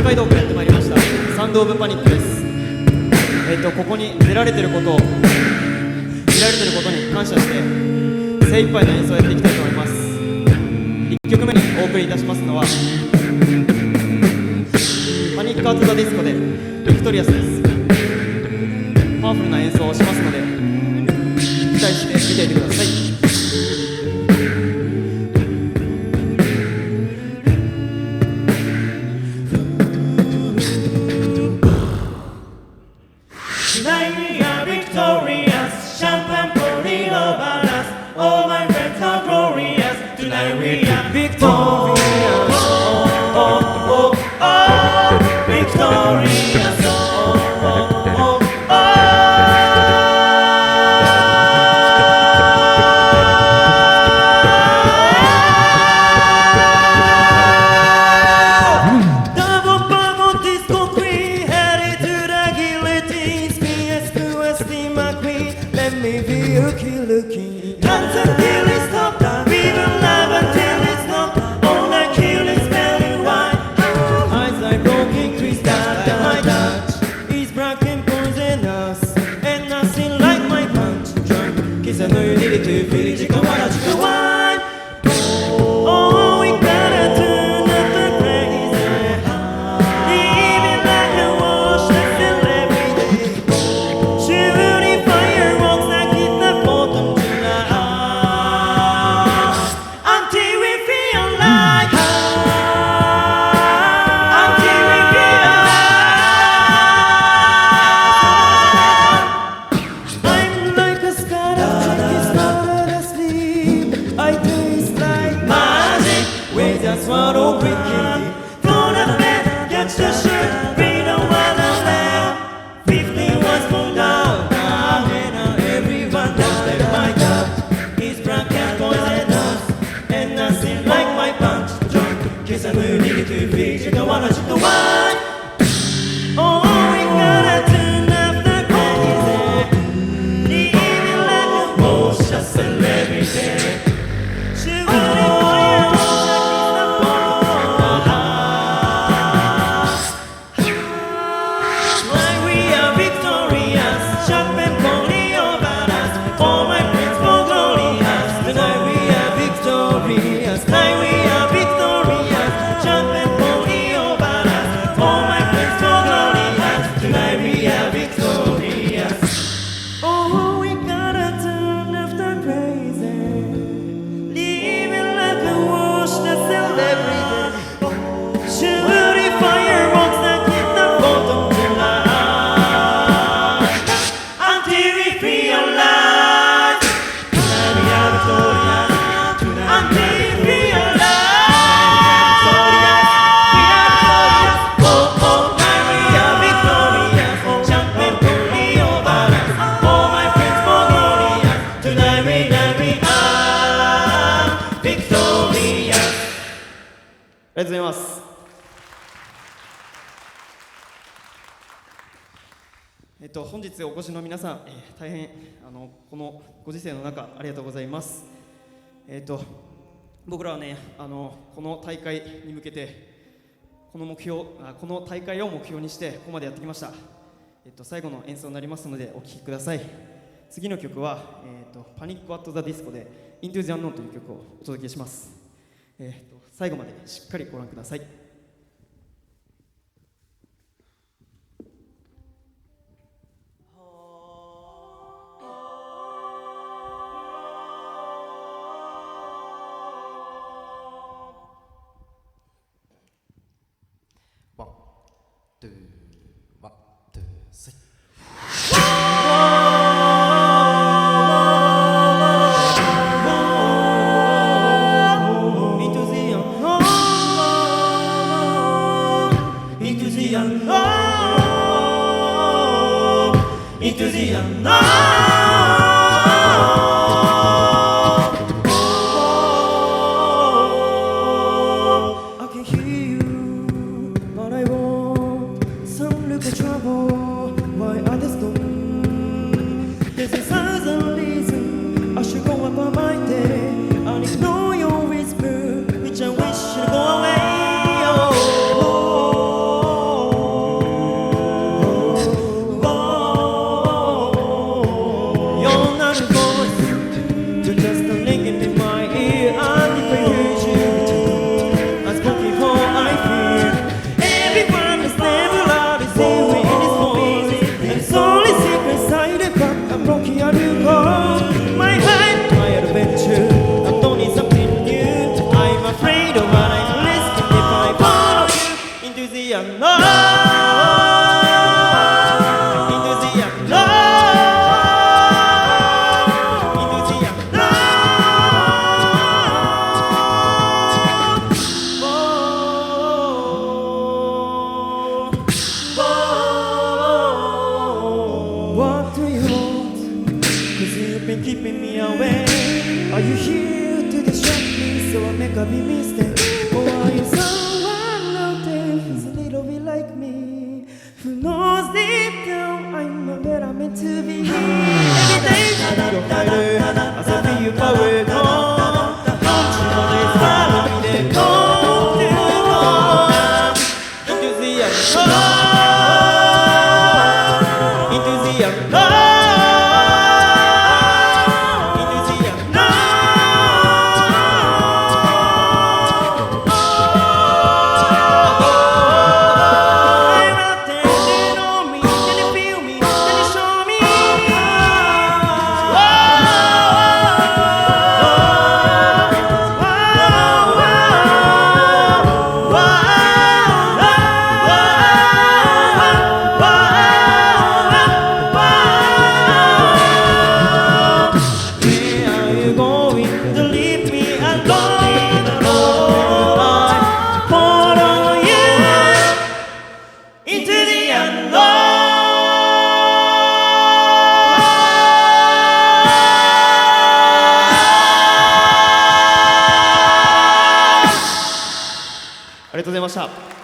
海道からやってまいりましたサウンドオブパニックです。ここに出られてることに感謝して精一杯の演奏をやっていきたいと思います。1曲目にお送りいたしますのはパニックアットザディスコでビクトリアスです。パワフルな演奏をしますので期待して見ていてください。ありがとうございます。本日お越しの皆さん、大変このご時世の中ありがとうございます。僕らはねこの大会に向けてこの大会を目標にしてここまでやってきました。最後の演奏になりますのでお聴きください。次の曲は、パニックアットザディスコで Into the Unknown という曲をお届けします。最後までしっかりご覧ください。ワン、ツー、ワン、ツー、スリー。You've been keeping me away. Are you here to distract me so I make a big mistake? Or are you someone out there who's a little bit like me? Who knows deep down I'm not where I'm meant to be? Every day I go harder as I feel your power gone. Don't you know there's follow me there, go to go into the unknown, into the unknown.ありがとうございました。